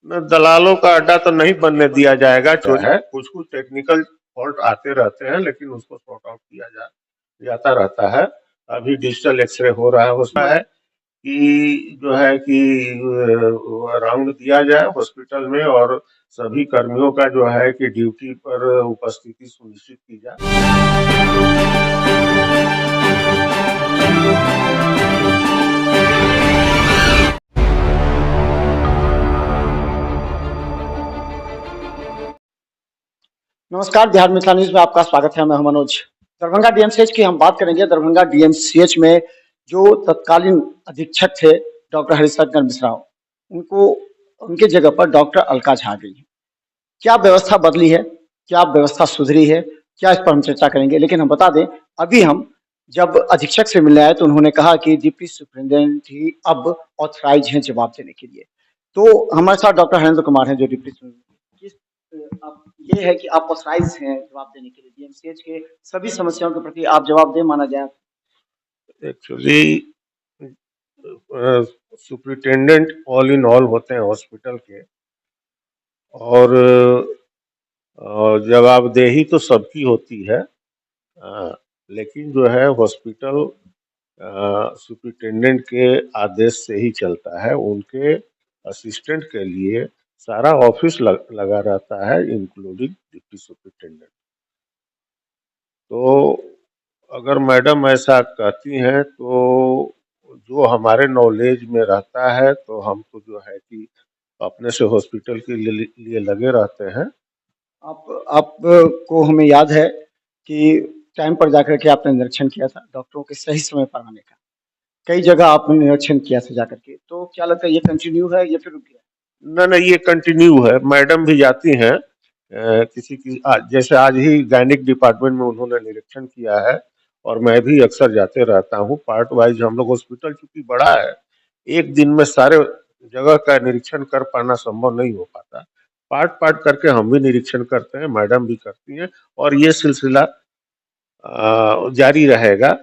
न दलालों का अड्डा तो नहीं बनने दिया जाएगा। चोरी है, कुछ कुछ टेक्निकल फॉल्ट आते रहते हैं, लेकिन उसको सॉर्ट आउट किया जाता रहता है। अभी डिजिटल एक्सरे हो रहा है, उसमें है कि जो है कि राउंड दिया जाए हॉस्पिटल में, और सभी कर्मियों का जो है कि ड्यूटी पर उपस्थिति सुनिश्चित की जाए। नमस्कार, बिहार मिथिला न्यूज में आपका स्वागत है। मैं हूं मनोज। दरभंगा डीएमसीएच की हम बात करेंगे। दरभंगा डीएमसीएच में जो तत्कालीन अधीक्षक थे डॉक्टर हरिशंकर मिश्रा, उनको उनके जगह पर डॉक्टर अलका झा आ गई है। क्या व्यवस्था बदली है, क्या व्यवस्था सुधरी है, क्या इस पर हम चर्चा करेंगे। लेकिन हम बता दें, अभी हम जब अधीक्षक से मिलने आए तो उन्होंने कहा कि डिप्टी सुपरिटेंडेंट ही अब ऑथराइज हैं जवाब देने के लिए। तो हमारे साथ डॉक्टर हरेंद्र कुमार हैं जो डिप्टी आप ये है कि आप ऑथराइज हैं जवाब देने के लिए, डीएमसीएच के सभी समस्याओं के प्रति आप जवाब दे माना जाए। Actually superintendent all in all होते हैं हॉस्पिटल के, और जवाबदेही तो सबकी होती है। लेकिन जो है हॉस्पिटल सुपरिटेंडेंट के आदेश से ही चलता है। उनके असिस्टेंट के लिए सारा ऑफिस लगा रहता है, इंक्लूडिंग डिप्टी सुपरिटेंडेंट। तो अगर मैडम ऐसा कहती हैं तो जो हमारे नॉलेज में रहता है, तो हम तो जो है कि अपने से हॉस्पिटल के लिए लगे रहते हैं। आप को हमें याद है कि टाइम पर जाकर के आपने निरीक्षण किया था डॉक्टरों के सही समय पर आने का। कई जगह आपने निरीक्षण किया था जाकर के, तो क्या लगता है ये कंटिन्यू है या फिर रुक गया? न, ये कंटिन्यू है। मैडम भी जाती हैं किसी की, जैसे आज ही गायनिक डिपार्टमेंट में उन्होंने निरीक्षण किया है, और मैं भी अक्सर जाते रहता हूँ। पार्ट वाइज हम लोग, हॉस्पिटल चूंकि बड़ा है, एक दिन में सारे जगह का निरीक्षण कर पाना संभव नहीं हो पाता। पार्ट पार्ट करके हम भी निरीक्षण करते हैं, मैडम भी करती हैं, और ये सिलसिला जारी रहेगा।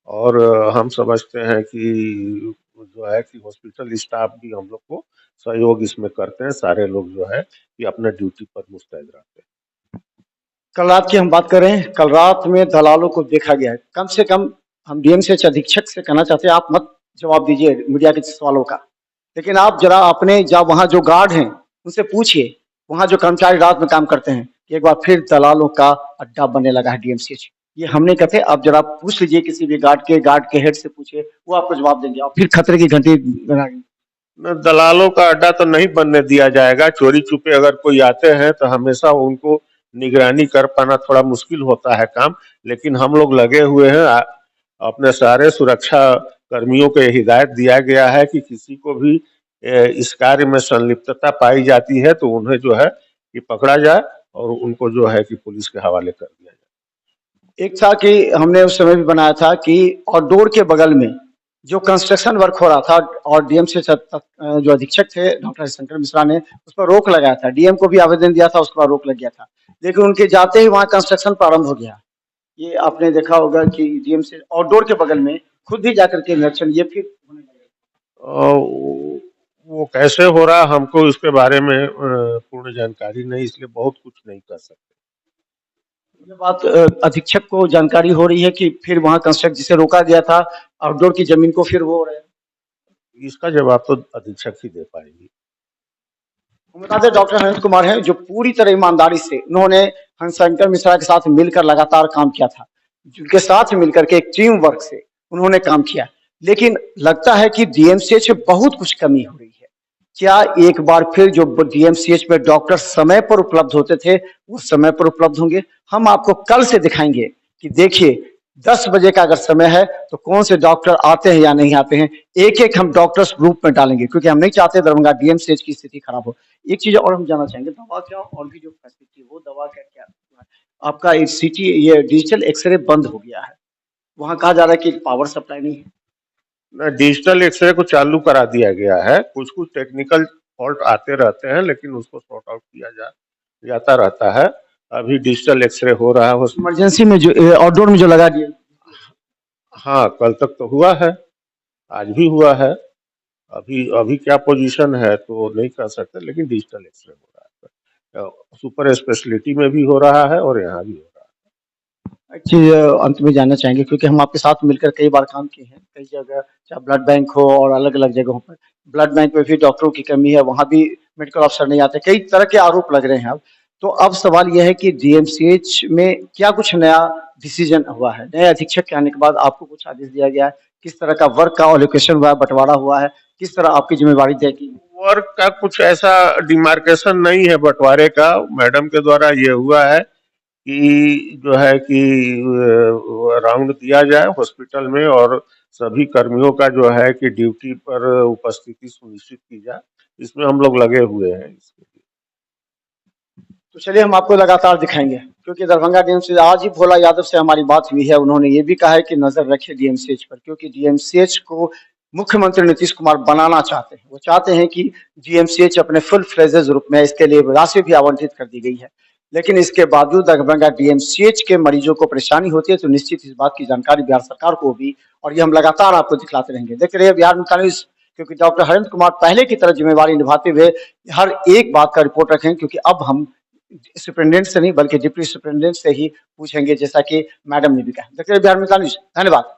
और हम समझते हैं कि जो है कि हॉस्पिटल स्टाफ भी हम लोग को सहयोग इसमें करते हैं। सारे लोग जो है कि अपने ड्यूटी पर मुस्तैद रहते हैं। कल रात की हम बात कर रहे हैं। कल रात में दलालों को देखा गया है। कम से कम हम डीएमसीएच अधीक्षक से कहना चाहते हैं, आप मत जवाब दीजिए मीडिया के सवालों का, लेकिन आप जरा अपने जब वहां जो गार्ड हैं उनसे पूछिए, वहां जो कर्मचारी रात में काम करते हैं, कि एक बार फिर दलालों का अड्डा बनने लगा है डीएमसीएच। ये हम नहीं कहते, आप जरा पूछ लीजिए, किसी भी गार्ड के हेड से पूछिए, वो आपको जवाब देंगे। और फिर खतरे की घंटी बना न, दलालों का अड्डा तो नहीं बनने दिया जाएगा। चोरी छुपे अगर कोई आते हैं तो हमेशा उनको निगरानी कर पाना थोड़ा मुश्किल होता है काम, लेकिन हम लोग लगे हुए हैं। अपने सारे सुरक्षा कर्मियों को हिदायत दिया गया है कि किसी को भी इस कार्य में संलिप्तता पाई जाती है तो उन्हें जो है कि पकड़ा जाए, और उनको जो है कि पुलिस के हवाले कर दिया जाए। एक था कि हमने उस समय भी बनाया था कि आउटडोर के बगल में जो कंस्ट्रक्शन वर्क हो रहा था, और डीएम से जो अधीक्षक थे डॉक्टर हरिशंकर मिश्रा ने उस पर रोक लगाया था। डीएम को भी आवेदन दिया था, उसके बाद रोक लग गया था, लेकिन उनके जाते ही वहां कंस्ट्रक्शन प्रारंभ हो गया। ये आपने देखा होगा कि डीएम से आउटडोर के बगल में खुद ही जाकर के निरीक्षण ये फिर होने लगा। वो कैसे हो रहा, हमको इसके बारे में पूर्ण जानकारी नहीं, इसलिए बहुत कुछ नहीं कर सकते। ये बात अधीक्षक को जानकारी हो रही है कि फिर वहां कंस्ट्रक्ट जिसे रोका गया था आउटडोर की जमीन को फिर वो हो रहा है। इसका जवाब तो अधीक्षक ही दे पाएंगी। बता दें, डॉक्टर हरेंद्र कुमार हैं जो पूरी तरह ईमानदारी से उन्होंने हरिशंकर मिश्रा के साथ मिलकर लगातार काम किया था, जिनके साथ मिलकर के एक टीम वर्क से उन्होंने काम किया। लेकिन लगता है कि डीएमसीएच में बहुत कुछ कमी हो रही है। क्या एक बार फिर जो डीएमसीएच में डॉक्टर समय पर उपलब्ध होते थे वो समय पर उपलब्ध होंगे? हम आपको कल से दिखाएंगे कि देखिए 10 बजे का अगर समय है तो कौन से डॉक्टर आते हैं या नहीं आते हैं। एक एक हम डॉक्टर्स ग्रुप में डालेंगे, क्योंकि हम नहीं चाहते दरभंगा डीएमसीएच की स्थिति खराब हो। एक चीज और हम जानना चाहेंगे, दवा क्या और भी जो फैसिलिटी वो दवा क्या क्या आपका सिटी ये डिजिटल एक्सरे बंद हो गया है, वहां कहा जा रहा है कि पावर सप्लाई नहीं है। ना, डिजिटल एक्सरे को चालू करा दिया गया है। कुछ कुछ टेक्निकल फॉल्ट आते रहते हैं, लेकिन उसको सॉर्ट आउट किया जाता रहता है। अभी डिजिटल एक्सरे हो रहा है इमरजेंसी में जो आउटडोर में जो लगा दिया। हाँ, कल तक तो हुआ है, आज भी हुआ है। अभी अभी क्या पोजीशन है तो नहीं कह सकते, लेकिन डिजिटल एक्सरे हो रहा है, सुपर स्पेशलिटी में भी हो रहा है और यहाँ भी हो रहा एक चीज अंत में जानना चाहेंगे, क्योंकि हम आपके साथ मिलकर कई बार काम किए हैं कई जगह, चाहे ब्लड बैंक हो और अलग अलग जगहों पर। ब्लड बैंक में भी डॉक्टरों की कमी है, वहां भी मेडिकल ऑफिसर नहीं आते, कई तरह के आरोप लग रहे हैं अब। तो अब सवाल यह है कि डीएमसीएच में क्या कुछ नया डिसीजन हुआ है? नए अधीक्षक के आने के बाद आपको कुछ आदेश दिया गया है? किस तरह का वर्क का एलोकेशन हुआ है, बंटवारा हुआ है? किस तरह आपकी जिम्मेवारी तय की? है। वर्क का कुछ ऐसा डिमार्केशन नहीं है बंटवारे का, मैडम के द्वारा ये हुआ है कि जो है कि राउंड दिया जाए हॉस्पिटल में और सभी कर्मियों का जो है कि ड्यूटी पर उपस्थिति सुनिश्चित की जाए, इसमें हम लोग लगे हुए हैं इसके लिए। तो चलिए हम आपको लगातार दिखाएंगे, क्योंकि दरभंगा डीएमसीएच आज ही भोला यादव से हमारी बात हुई है, उन्होंने ये भी कहा है कि नजर रखिए डीएमसीएच पर, क्योंकि डीएमसीएच को मुख्यमंत्री नीतीश कुमार बनाना चाहते हैं। वो चाहते हैं कि डीएमसीएच अपने फुल फ्लेजेज रूप में, इसके लिए राशि भी आवंटित कर दी गई है, लेकिन इसके बावजूद दरभंगा डीएमसीएच के मरीजों को परेशानी होती है, तो निश्चित इस बात की जानकारी बिहार सरकार को होगी और ये हम लगातार आपको दिखलाते रहेंगे। देखते रहिए बिहार मिल्क न्यूज, क्योंकि डॉक्टर हरेंद्र कुमार पहले की तरह जिम्मेवारी निभाते हुए हर एक बात का रिपोर्ट रखें, क्योंकि अब हम सुप्रिटेंडेंट से नहीं बल्कि डिप्टी सुप्रिटेंडेंट से ही पूछेंगे, जैसा कि मैडम ने भी कहा। देखते रहिए बिहार मिल्क न्यूज। धन्यवाद।